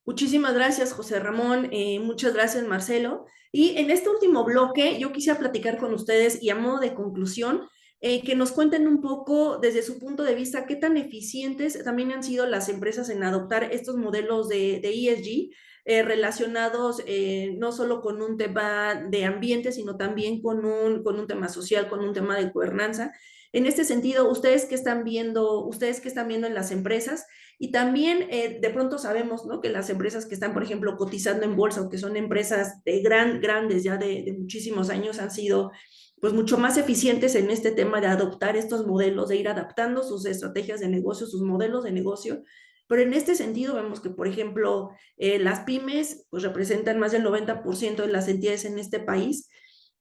Muchísimas gracias, José Ramón. Muchas gracias, Marcelo. Y en este último bloque, yo quisiera platicar con ustedes y a modo de conclusión, que nos cuenten un poco desde su punto de vista qué tan eficientes también han sido las empresas en adoptar estos modelos de ESG relacionados no solo con un tema de ambiente, sino también con un tema social, con un tema de gobernanza. En este sentido, ustedes qué están viendo en las empresas. Y también de pronto sabemos, ¿no?, que las empresas que están, por ejemplo, cotizando en bolsa o que son empresas grandes ya de muchísimos años han sido pues mucho más eficientes en este tema de adoptar estos modelos, de ir adaptando sus estrategias de negocio, sus modelos de negocio. Pero en este sentido vemos que, por ejemplo, las pymes pues representan más del 90% de las entidades en este país.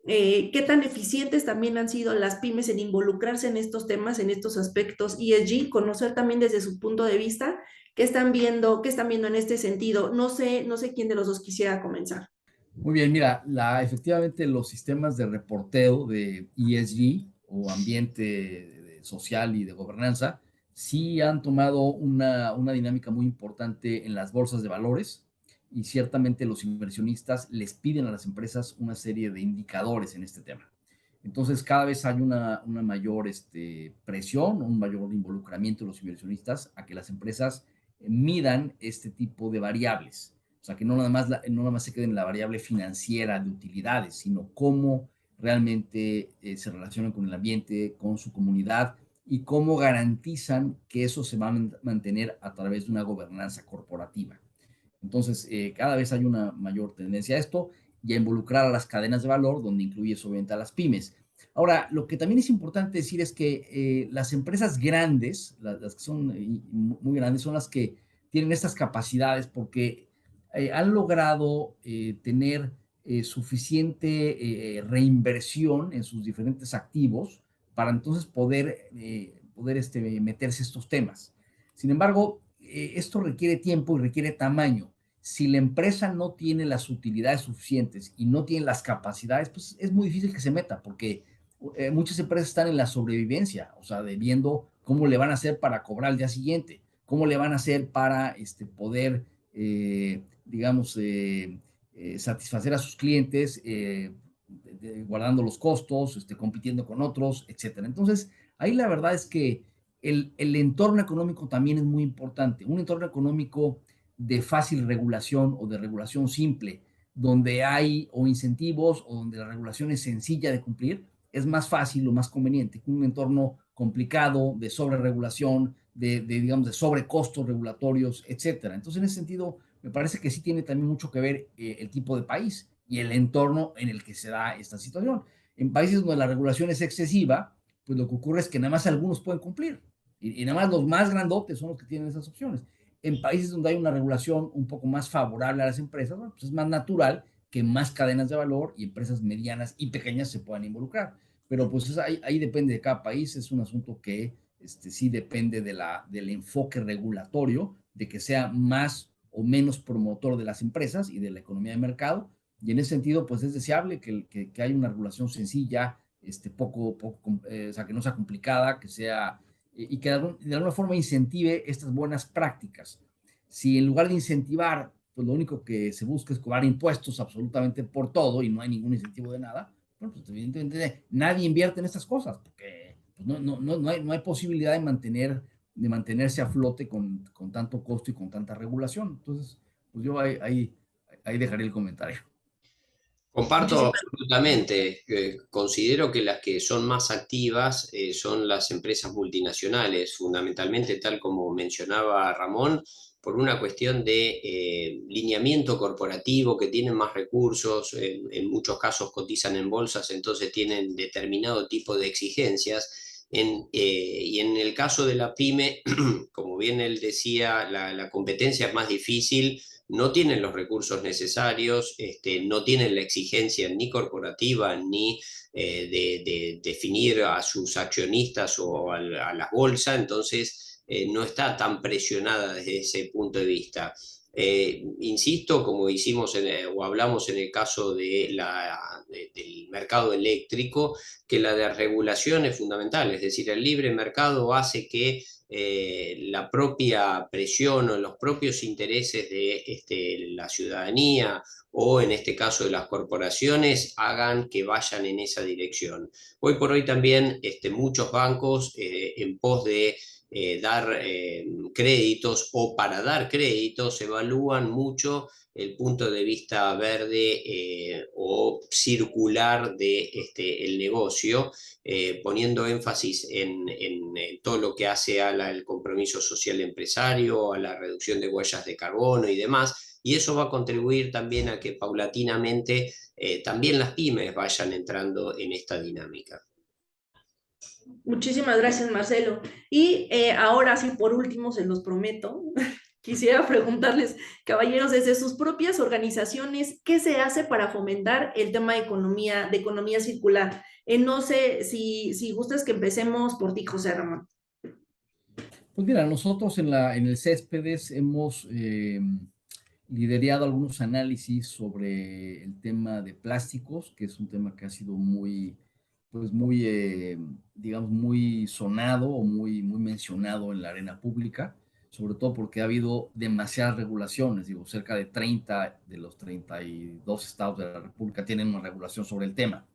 ¿Qué tan eficientes también han sido las pymes en involucrarse en estos temas, en estos aspectos ESG? Conocer también desde su punto de vista qué están viendo en este sentido. No sé quién de los dos quisiera comenzar. Muy bien, mira, efectivamente los sistemas de reporteo de ESG o ambiente social y de gobernanza sí han tomado una dinámica muy importante en las bolsas de valores y ciertamente los inversionistas les piden a las empresas una serie de indicadores en este tema. Entonces cada vez hay una mayor presión, un mayor involucramiento de los inversionistas a que las empresas midan este tipo de variables. O sea, que no nada más se quede en la variable financiera de utilidades, sino cómo realmente se relacionan con el ambiente, con su comunidad y cómo garantizan que eso se va a mantener a través de una gobernanza corporativa. Entonces, cada vez hay una mayor tendencia a esto y a involucrar a las cadenas de valor, donde incluyes obviamente a las pymes. Ahora, lo que también es importante decir es que las empresas grandes, las que son muy grandes, son las que tienen estas capacidades porque han logrado tener suficiente reinversión en sus diferentes activos para entonces poder meterse a estos temas. Sin embargo, esto requiere tiempo y requiere tamaño. Si la empresa no tiene las utilidades suficientes y no tiene las capacidades, pues es muy difícil que se meta, porque muchas empresas están en la sobrevivencia, o sea, de viendo cómo le van a hacer para cobrar al día siguiente, cómo le van a hacer para poder, digamos, satisfacer a sus clientes, guardando los costos, compitiendo con otros, etcétera. Entonces, ahí la verdad es que el entorno económico también es muy importante. Un entorno económico de fácil regulación o de regulación simple, donde hay o incentivos o donde la regulación es sencilla de cumplir, es más fácil o más conveniente que un entorno complicado de sobreregulación, digamos, de sobrecostos regulatorios, etcétera. Entonces, en ese sentido, me parece que sí tiene también mucho que ver el tipo de país y el entorno en el que se da esta situación. En países donde la regulación es excesiva, pues lo que ocurre es que nada más algunos pueden cumplir y nada más los más grandotes son los que tienen esas opciones. En países donde hay una regulación un poco más favorable a las empresas, bueno, pues es más natural que más cadenas de valor y empresas medianas y pequeñas se puedan involucrar. Pero pues ahí depende de cada país, es un asunto que sí depende del enfoque regulatorio, de que sea más o menos promotor de las empresas y de la economía de mercado. Y en ese sentido, pues es deseable que haya una regulación sencilla, o sea, que no sea complicada, que sea, y que de alguna forma incentive estas buenas prácticas. Si en lugar de incentivar, pues lo único que se busca es cobrar impuestos absolutamente por todo y no hay ningún incentivo de nada, bueno, pues evidentemente nadie invierte en estas cosas porque pues no hay posibilidad de mantenerse a flote con tanto costo y con tanta regulación. Entonces, pues yo ahí dejaré el comentario. Comparto Muchísimas, absolutamente. Considero que las que son más activas son las empresas multinacionales, fundamentalmente, tal como mencionaba Ramón, por una cuestión de lineamiento corporativo, que tienen más recursos, en muchos casos cotizan en bolsas, entonces tienen determinado tipo de exigencias. Y en el caso de la pyme, como bien él decía, la competencia es más difícil, no tienen los recursos necesarios, no tienen la exigencia ni corporativa ni de definir a sus accionistas o a la bolsa, entonces no está tan presionada desde ese punto de vista. Insisto, como hicimos o hablamos en el caso del mercado eléctrico, que la de regulación es fundamental, es decir, el libre mercado hace que la propia presión o los propios intereses de la ciudadanía o en este caso de las corporaciones hagan que vayan en esa dirección. Hoy por hoy también muchos bancos en pos de dar créditos o para dar créditos evalúan mucho el punto de vista verde o circular de el negocio, poniendo énfasis en todo lo que hace al compromiso social empresario, a la reducción de huellas de carbono y demás, y eso va a contribuir también a que paulatinamente también las pymes vayan entrando en esta dinámica. muchísimas gracias, Marcelo. Y ahora sí, por último, se los prometo, quisiera preguntarles, caballeros, desde sus propias organizaciones, ¿qué se hace para fomentar el tema de economía circular? No sé si gustas que empecemos por ti, José Ramón. Pues mira, nosotros en el Céspedes hemos liderado algunos análisis sobre el tema de plásticos, que es un tema que ha sido muy, pues muy, digamos, muy sonado o muy mencionado en la arena pública, sobre todo porque ha habido demasiadas regulaciones, digo, cerca de 30 de los 32 estados de la República tienen una regulación sobre el tema.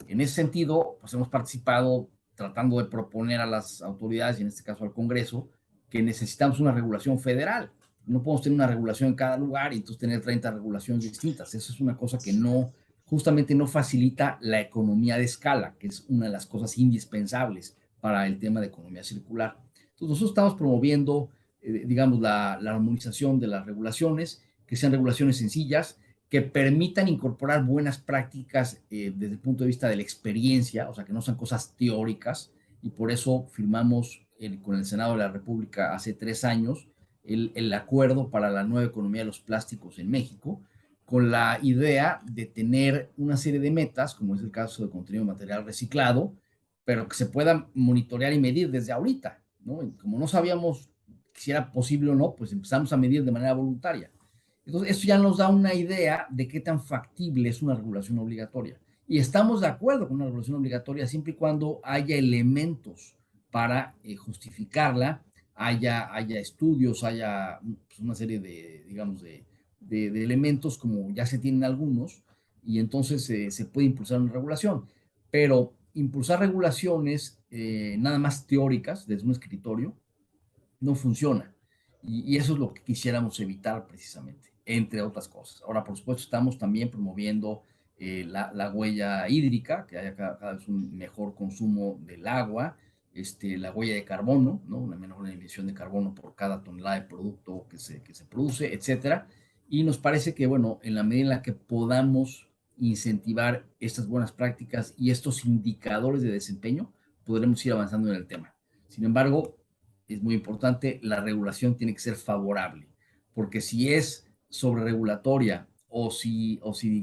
En ese sentido, pues hemos participado tratando de proponer a las autoridades, y en este caso al Congreso, que necesitamos una regulación federal. No podemos tener una regulación en cada lugar y entonces tener 30 regulaciones distintas. Eso es una cosa que no, justamente no facilita la economía de escala, que es una de las cosas indispensables para el tema de economía circular. Entonces nosotros estamos promoviendo, digamos, la armonización de las regulaciones, que sean regulaciones sencillas, que permitan incorporar buenas prácticas desde el punto de vista de la experiencia, o sea, que no sean cosas teóricas, y por eso firmamos con el Senado de la República hace 3 años el acuerdo para la nueva economía de los plásticos en México, con la idea de tener una serie de metas, como es el caso de contenido de material reciclado, pero que se puedan monitorear y medir desde ahorita, ¿no? Y como no sabíamos si era posible o no, pues empezamos a medir de manera voluntaria. Entonces, eso ya nos da una idea de qué tan factible es una regulación obligatoria. Y estamos de acuerdo con una regulación obligatoria siempre y cuando haya elementos para justificarla, haya estudios, haya pues, una serie de, digamos, de elementos como ya se tienen algunos, y entonces se puede impulsar una regulación. Pero impulsar regulaciones nada más teóricas desde un escritorio no funciona. Y eso es lo que quisiéramos evitar precisamente, entre otras cosas. Ahora, por supuesto, estamos también promoviendo la huella hídrica, que haya cada vez un mejor consumo del agua, la huella de carbono, ¿no? Una menor emisión de carbono por cada tonelada de producto que se produce, etcétera. Y nos parece que, bueno, en la medida en la que podamos incentivar estas buenas prácticas y estos indicadores de desempeño, podremos ir avanzando en el tema. Sin embargo, es muy importante, la regulación tiene que ser favorable, porque si es sobreregulatoria o si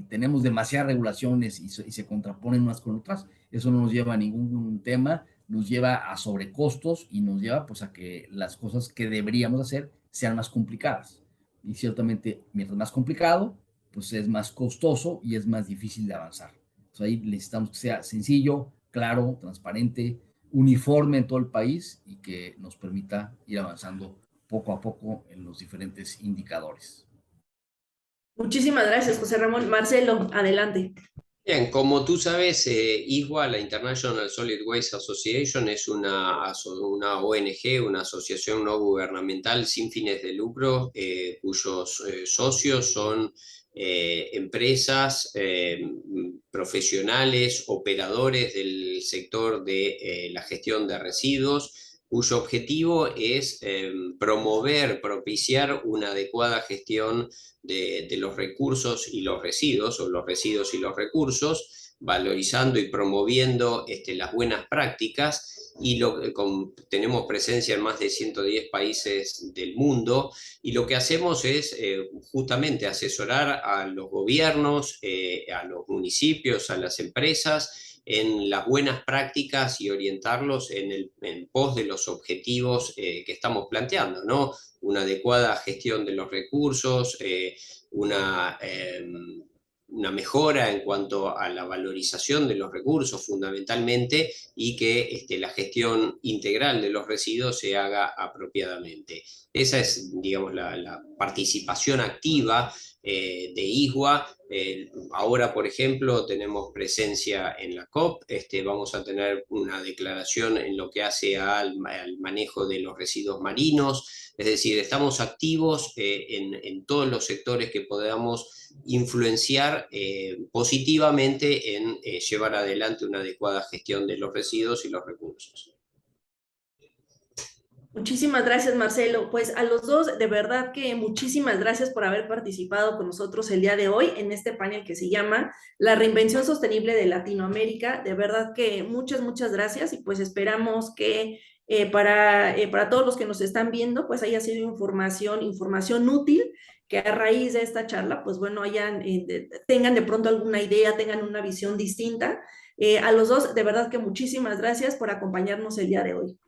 tenemos demasiadas regulaciones y se contraponen unas con otras, eso no nos lleva a ningún tema, nos lleva a sobrecostos y nos lleva pues a que las cosas que deberíamos hacer sean más complicadas. Y ciertamente, mientras más complicado, pues es más costoso y es más difícil de avanzar. Entonces ahí necesitamos que sea sencillo, claro, transparente, uniforme en todo el país y que nos permita ir avanzando poco a poco en los diferentes indicadores. Muchísimas gracias, José Ramón. Marcelo, adelante. Bien, como tú sabes, ISWA, la International Solid Waste Association, es una ONG, una asociación no gubernamental sin fines de lucro, cuyos socios son empresas, profesionales, operadores del sector de la gestión de residuos, cuyo objetivo es promover, propiciar una adecuada gestión de los recursos y los residuos, o los residuos y los recursos, valorizando y promoviendo las buenas prácticas, y tenemos presencia en más de 110 países del mundo, y lo que hacemos es justamente asesorar a los gobiernos, a los municipios, a las empresas, en las buenas prácticas y orientarlos en pos de los objetivos que estamos planteando, ¿no? Una adecuada gestión de los recursos, una mejora en cuanto a la valorización de los recursos fundamentalmente, y que la gestión integral de los residuos se haga apropiadamente. Esa es, digamos, la participación activa de ISWA. Ahora, por ejemplo, tenemos presencia en la COP, vamos a tener una declaración en lo que hace al manejo de los residuos marinos, es decir, estamos activos en todos los sectores que podamos influenciar positivamente en llevar adelante una adecuada gestión de los residuos y los recursos. Muchísimas gracias, Marcelo. Pues a los dos, de verdad que muchísimas gracias por haber participado con nosotros el día de hoy en este panel que se llama La Reinvención Sostenible de Latinoamérica. De verdad que muchas gracias, y pues esperamos que para todos los que nos están viendo, pues haya sido información útil, que a raíz de esta charla, pues bueno, tengan de pronto alguna idea, tengan una visión distinta. A los dos, de verdad que muchísimas gracias por acompañarnos el día de hoy.